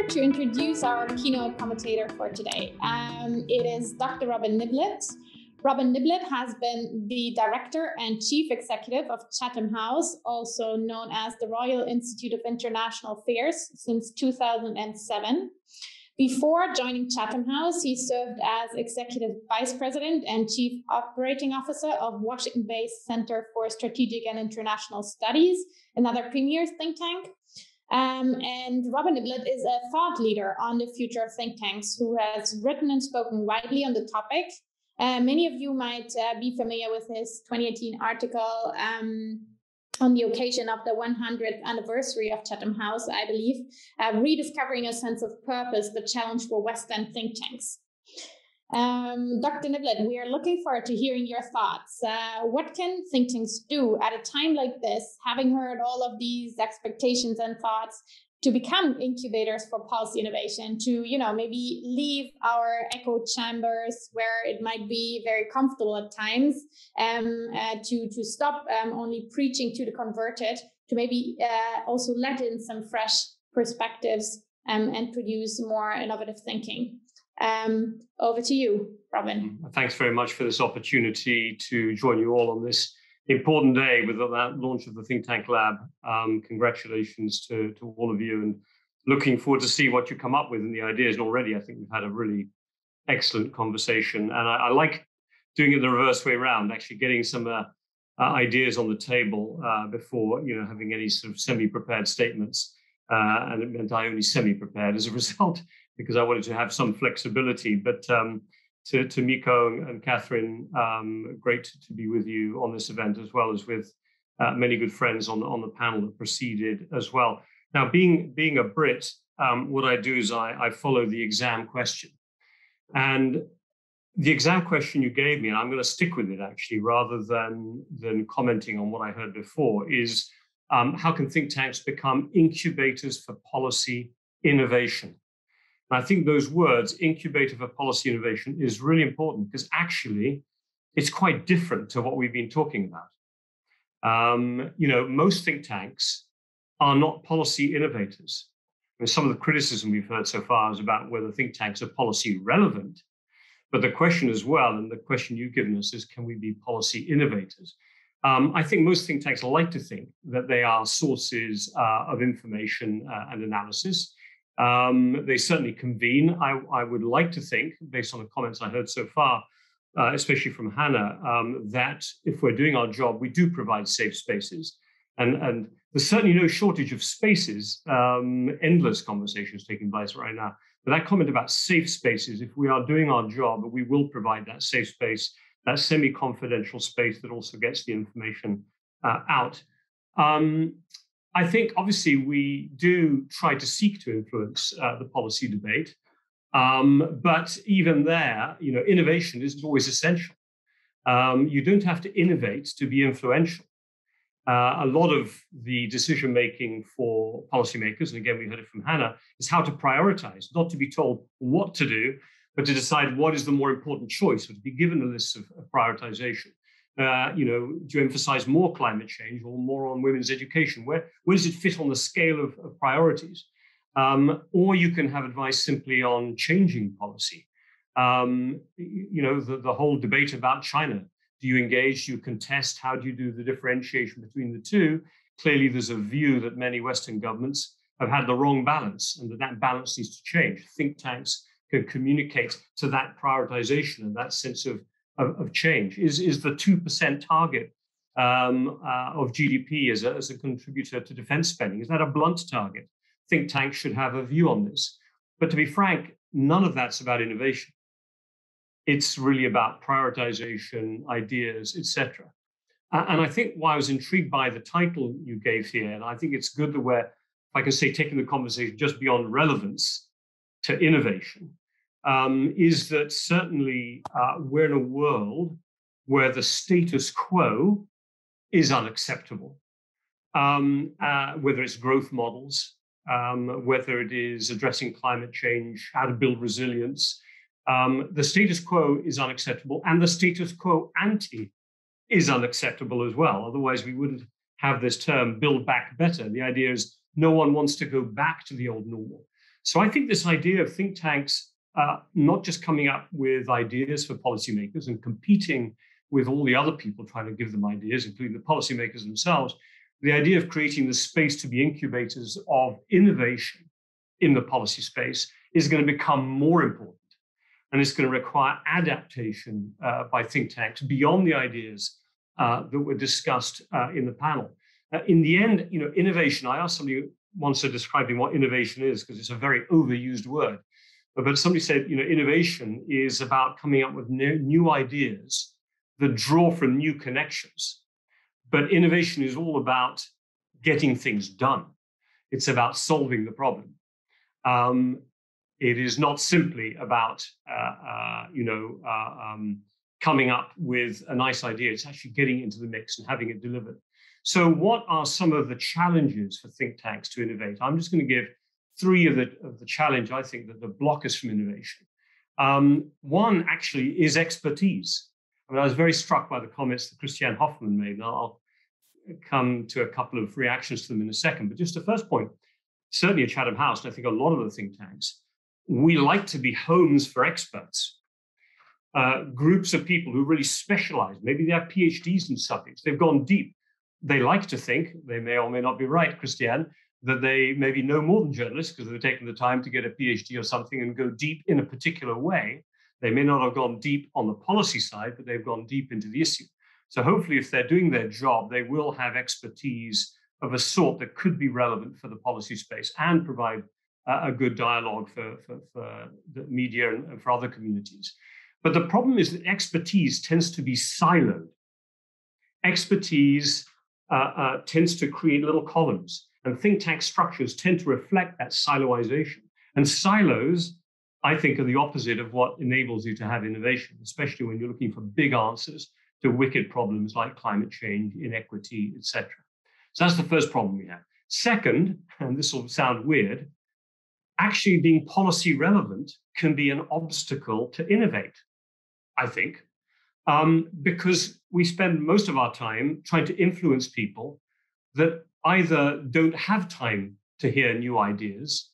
pleasure to introduce our keynote commentator for today. It is Dr. Robin Niblett. Robin Niblett has been the Director and Chief Executive of Chatham House, also known as the Royal Institute of International Affairs, since 2007. Before joining Chatham House, he served as Executive Vice President and Chief Operating Officer of Washington-based Center for Strategic and International Studies, another premier think tank. And Robin Niblett is a thought leader on the future of think tanks who has written and spoken widely on the topic. Many of you might be familiar with his 2018 article on the occasion of the 100th anniversary of Chatham House, I believe, Rediscovering a Sense of Purpose, the Challenge for Western Think Tanks. Dr. Niblett, we are looking forward to hearing your thoughts. What can think tanks do at a time like this, having heard all of these expectations and thoughts, to become incubators for policy innovation, to maybe leave our echo chambers where it might be very comfortable at times, to stop only preaching to the converted, to maybe also let in some fresh perspectives and produce more innovative thinking. Over to you, Robin. Thanks very much for this opportunity to join you all on this important day with the launch of the Think Tank Lab. Congratulations to all of you, and looking forward to see what you come up with and the ideas. And already, I think we've had a really excellent conversation, and I like doing it the reverse way around, actually getting some ideas on the table before having any sort of semi-prepared statements. And it meant I only semi-prepared as a result, because I wanted to have some flexibility. But to Miko and Catherine, great to be with you on this event, as well as with many good friends on the panel that preceded as well. Now, being a Brit, what I do is I follow the exam question. And the exam question you gave me, and I'm going to stick with it actually, rather than commenting on what I heard before, is how can think tanks become incubators for policy innovation? And I think those words, incubator for policy innovation, is really important, because actually it's quite different to what we've been talking about. Most think tanks are not policy innovators. I mean, some of the criticism we've heard so far is about whether think tanks are policy relevant. But the question as well, and the question you've given us, is can we be policy innovators? I think most think tanks like to think that they are sources of information and analysis. They certainly convene. I would like to think, based on the comments I heard so far, especially from Hannah, that if we're doing our job, we do provide safe spaces. And there's certainly no shortage of spaces, endless conversations taking place right now. But that comment about safe spaces, if we are doing our job, we will provide that safe space, that semi-confidential space that also gets the information out. I think, obviously, we do try to seek to influence the policy debate. But even there, innovation isn't always essential. You don't have to innovate to be influential. A lot of the decision-making for policymakers, and again, we heard it from Hannah, is how to prioritize, not to be told what to do, but to decide what is the more important choice, or to be given a list of prioritization. Do you emphasize more climate change or more on women's education? Where does it fit on the scale of priorities? Or you can have advice simply on changing policy. The whole debate about China. Do you engage? Do you contest? How do you do the differentiation between the two? Clearly, there's a view that many Western governments have had the wrong balance, and that balance needs to change. Think tanks can communicate to that prioritization and that sense of change. Is the 2% target of GDP as a contributor to defense spending, is that a blunt target? Think tanks should have a view on this. But to be frank, none of that's about innovation. It's really about prioritization, ideas, etc. And I think why I was intrigued by the title you gave here, and I think it's good that we're, if I can say, taking the conversation just beyond relevance to innovation, is that certainly we're in a world where the status quo is unacceptable. Whether it's growth models, whether it is addressing climate change, how to build resilience, the status quo is unacceptable, and the status quo ante is unacceptable as well. Otherwise, we wouldn't have this term, build back better. The idea is no one wants to go back to the old normal. So I think this idea of think tanks not just coming up with ideas for policymakers and competing with all the other people trying to give them ideas, including the policymakers themselves, the idea of creating the space to be incubators of innovation in the policy space is going to become more important. And it's going to require adaptation by think tanks beyond the ideas that were discussed in the panel. In the end, innovation, I asked somebody once describing what innovation is, because it's a very overused word. But somebody said, innovation is about coming up with new ideas that draw from new connections. But innovation is all about getting things done. It's about solving the problem. It is not simply about, coming up with a nice idea. It's actually getting into the mix and having it delivered. So what are some of the challenges for think tanks to innovate? I'm just going to give three of the challenge, I think, that block us from innovation. One actually is expertise. I was very struck by the comments that Christiane Hoffmann made, and I'll come to a couple of reactions to them in a second. But just the first point, certainly at Chatham House, and I think a lot of the think tanks, we like to be homes for experts. Groups of people who really specialize. Maybe they have PhDs in subjects. They've gone deep. They like to think, they may or may not be right, Christiane, that they maybe know more than journalists because they've taken the time to get a PhD or something and go deep in a particular way. They may not have gone deep on the policy side, but they've gone deep into the issue. So hopefully, if they're doing their job, they will have expertise of a sort that could be relevant for the policy space and provide a good dialogue for the media and for other communities. But the problem is that expertise tends to be siloed. Expertise tends to create little columns, and think tank structures tend to reflect that siloization. And silos, I think, are the opposite of what enables you to have innovation, especially when you're looking for big answers to wicked problems like climate change, inequity, etc. So that's the first problem we have. Second, and this will sound weird, actually being policy relevant can be an obstacle to innovate, I think, because we spend most of our time trying to influence people that either don't have time to hear new ideas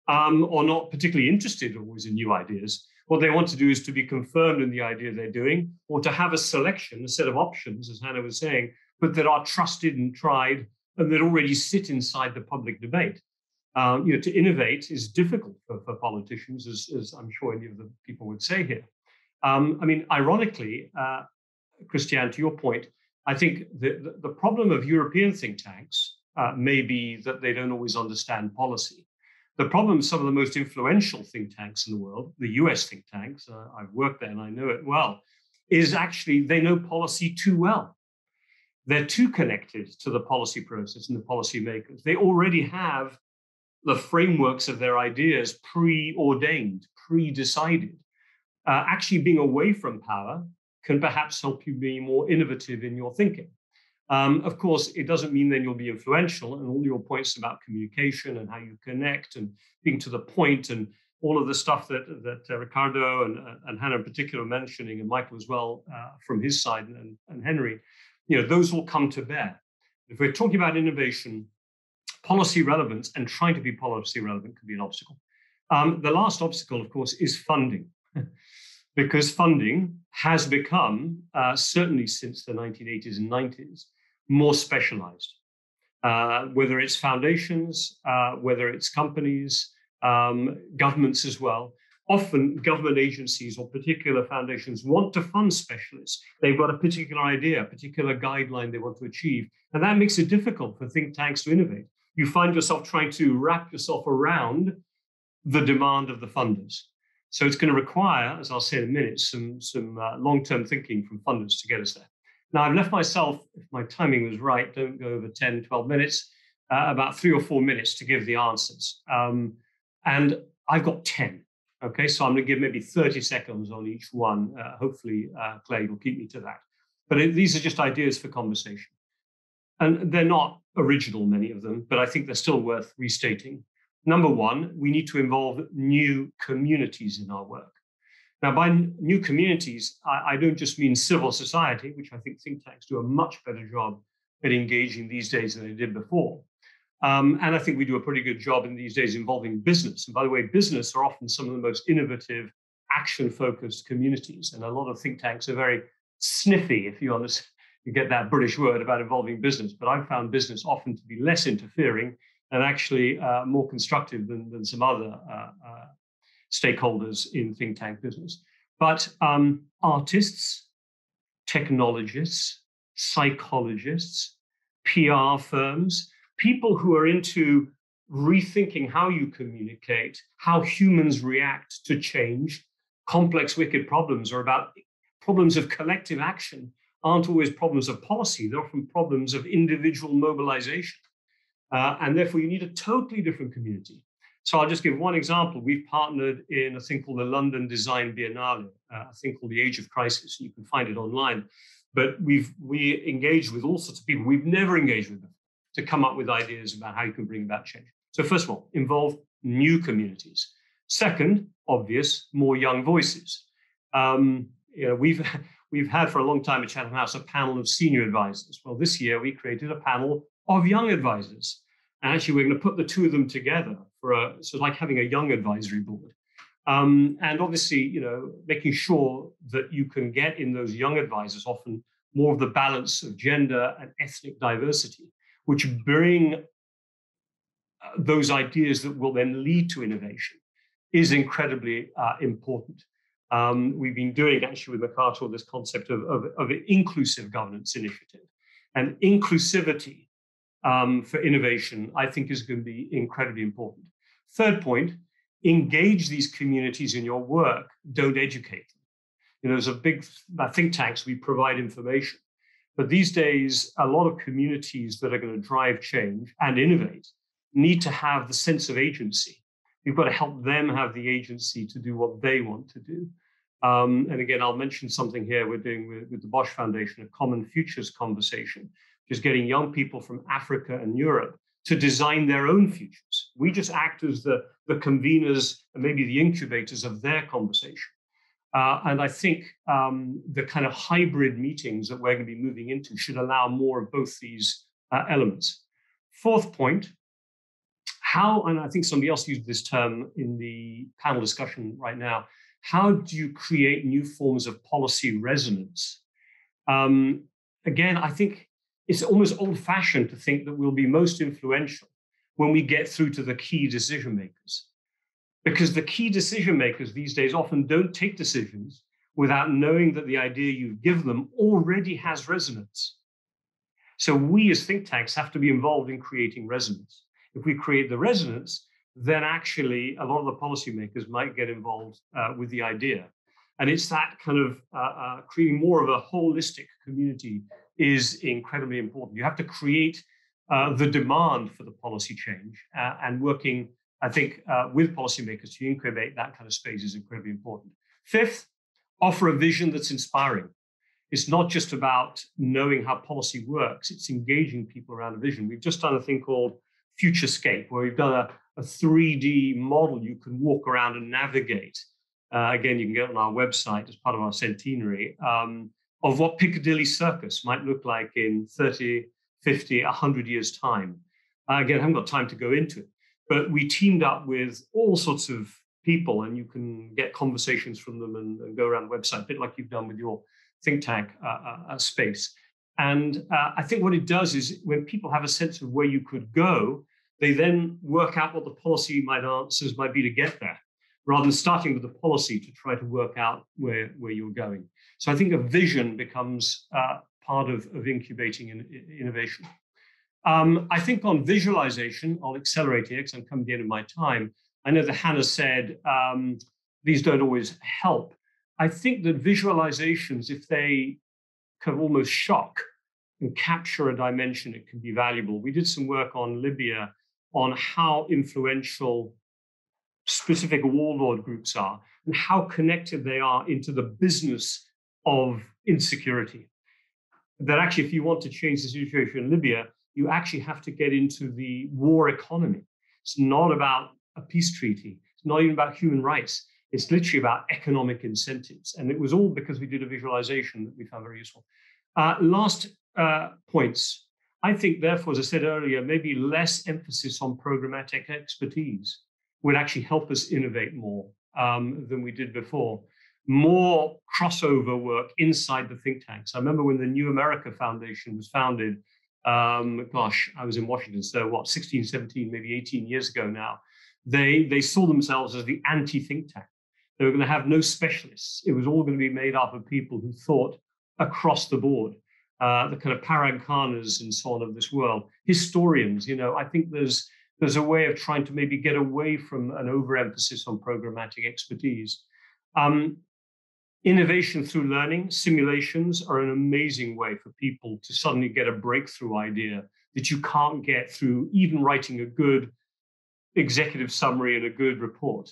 or not particularly interested always in new ideas. What they want to do is to be confirmed in the idea they're doing, or to have a selection, a set of options, as Hannah was saying, but that are trusted and tried and that already sit inside the public debate. To innovate is difficult for politicians, as I'm sure any of the people would say here. Ironically, Christiane, to your point, I think the problem of European think tanks may be that they don't always understand policy. The problem, some of the most influential think tanks in the world, the US think tanks, I've worked there and I know it well, is actually they know policy too well. They're too connected to the policy process and the policymakers. They already have the frameworks of their ideas preordained, pre-decided. Actually being away from power can perhaps help you be more innovative in your thinking. Of course, it doesn't mean then you'll be influential, and all your points about communication and how you connect and being to the point and all of the stuff that Ricardo and Hannah in particular mentioning, and Michael as well from his side, and Henry, those will come to bear. If we're talking about innovation, policy relevance and trying to be policy relevant can be an obstacle. The last obstacle, of course, is funding. Because funding has become, certainly since the 1980s and 90s, more specialized. Whether it's foundations, whether it's companies, governments as well. Often government agencies or particular foundations want to fund specialists. They've got a particular idea, a particular guideline they want to achieve. And that makes it difficult for think tanks to innovate. You find yourself trying to wrap yourself around the demand of the funders. So it's going to require, as I'll say in a minute, some long-term thinking from funders to get us there. Now, I've left myself, if my timing was right, don't go over 10, 12 minutes, about 3 or 4 minutes to give the answers. And I've got 10, okay? So I'm going to give maybe 30 seconds on each one. Hopefully, Claire, you'll keep me to that. But these are just ideas for conversation. And they're not original, many of them, but I think they're still worth restating. Number one, we need to involve new communities in our work. Now, by new communities, I don't just mean civil society, which I think tanks do a much better job at engaging these days than they did before. And I think we do a pretty good job in these days involving business. And by the way, business are often some of the most innovative, action-focused communities. And a lot of think tanks are very sniffy, if you understand, you get that British word about involving business. But I've found business often to be less interfering and actually more constructive than some other stakeholders in think tank business. But artists, technologists, psychologists, PR firms, people who are into rethinking how you communicate, how humans react to change. Complex, wicked problems are about problems of collective action, aren't always problems of policy. They're often problems of individual mobilization. And therefore, you need a totally different community. So I'll just give one example. We've partnered in a thing called the London Design Biennale, a thing called the Age of Crisis. You can find it online. But we engaged with all sorts of people we've never engaged with them to come up with ideas about how you can bring about change. So first of all, involve new communities. Second, obvious, more young voices. We've had for a long time at Chatham House a panel of senior advisors. Well, this year we created a panel of young advisors. And actually, we're going to put the two of them together for so like having a young advisory board. And obviously, making sure that you can get in those young advisors often more of the balance of gender and ethnic diversity, which bring those ideas that will then lead to innovation, is incredibly important. We've been doing actually with MacArthur this concept of an inclusive governance initiative. And inclusivity for innovation, I think, is going to be incredibly important. Third point, engage these communities in your work, don't educate them. There's a big think tanks, we provide information. But these days, a lot of communities that are going to drive change and innovate need to have the sense of agency. You've got to help them have the agency to do what they want to do. And again, I'll mention something here we're doing with the Bosch Foundation, a Common Futures conversation, which is getting young people from Africa and Europe to design their own futures. We just act as the conveners and maybe the incubators of their conversation. And I think the kind of hybrid meetings that we're going to be moving into should allow more of both these elements. Fourth point, how, and I think somebody else used this term in the panel discussion right now, how do you create new forms of policy resonance? Again, I think it's almost old-fashioned to think that we'll be most influential when we get through to the key decision makers. Because the key decision makers these days often don't take decisions without knowing that the idea you give them already has resonance. So we as think tanks have to be involved in creating resonance. If we create the resonance, then actually a lot of the policymakers might get involved with the idea. And it's that kind of creating more of a holistic community is incredibly important. You have to create the demand for the policy change and working, I think, with policymakers to incubate that kind of space is incredibly important. Fifth, offer a vision that's inspiring. It's not just about knowing how policy works, it's engaging people around a vision. We've just done a thing called Futurescape, where we've done a 3D model you can walk around and navigate. Again, you can get on our website as part of our centenary, of what Piccadilly Circus might look like in 30, 50, 100 years' time. Again, I haven't got time to go into it, but we teamed up with all sorts of people, and you can get conversations from them and go around the website, a bit like you've done with your think tank space. And I think what it does is when people have a sense of where you could go, they then work out what the policy answers might be to get there, rather than starting with the policy to try to work out where you're going. So I think a vision becomes part of incubating innovation. I think on visualization, I'll accelerate here because I'm coming to the end of my time. I know that Hannah said these don't always help. I think that visualizations, if they kind of almost shock and capture a dimension, it can be valuable. We did some work on Libya on how influential specific warlord groups are and how connected they are into the business of insecurity. That actually, if you want to change the situation in Libya, you actually have to get into the war economy. It's not about a peace treaty. It's not even about human rights. It's literally about economic incentives. And it was all because we did a visualization that we found very useful. Last points. I think, therefore, as I said earlier, maybe less emphasis on programmatic expertise would actually help us innovate more than we did before. More crossover work inside the think tanks. I remember when the New America Foundation was founded, I was in Washington, so what, 16, 17, maybe 18 years ago now. They saw themselves as the anti-think tank. They were going to have no specialists. It was all going to be made up of people who thought across the board. The kind of Parag Khanas and so on of this world, historians. I think there's a way of trying to maybe get away from an overemphasis on programmatic expertise. Innovation through learning, simulations are an amazing way for people to suddenly get a breakthrough idea that you can't get through even writing a good executive summary and a good report.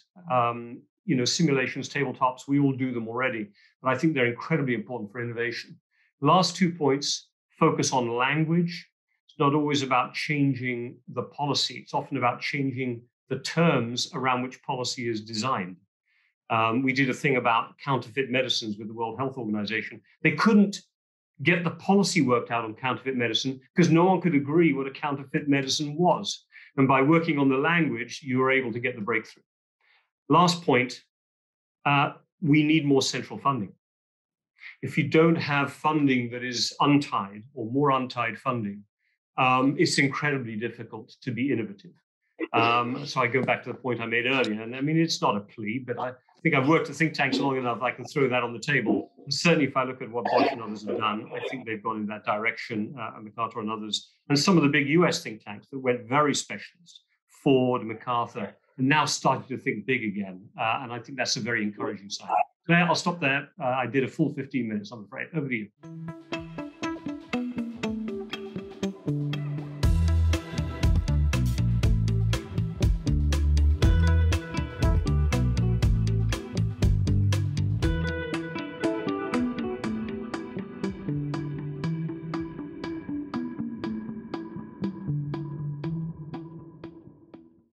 Simulations, tabletops, we all do them already, but I think they're incredibly important for innovation. Last 2 points, focus on language. It's not always about changing the policy. It's often about changing the terms around which policy is designed. We did a thing about counterfeit medicines with the World Health Organization. They couldn't get the policy worked out on counterfeit medicine because no one could agree what a counterfeit medicine was. And by working on the language, you were able to get the breakthrough. Last point, we need more central funding. If you don't have funding that is untied or more untied funding, it's incredibly difficult to be innovative. So I go back to the point I made earlier. And I mean, it's not a plea, but I think I've worked at think tanks long enough, I can throw that on the table. And certainly if I look at what Bosch and others have done, I think they've gone in that direction, and MacArthur and others. And some of the big US think tanks that went very specialist, Ford, MacArthur, and now starting to think big again. And I think that's a very encouraging sign. I'll stop there. I did a full 15 minutes, I'm afraid. Over to you.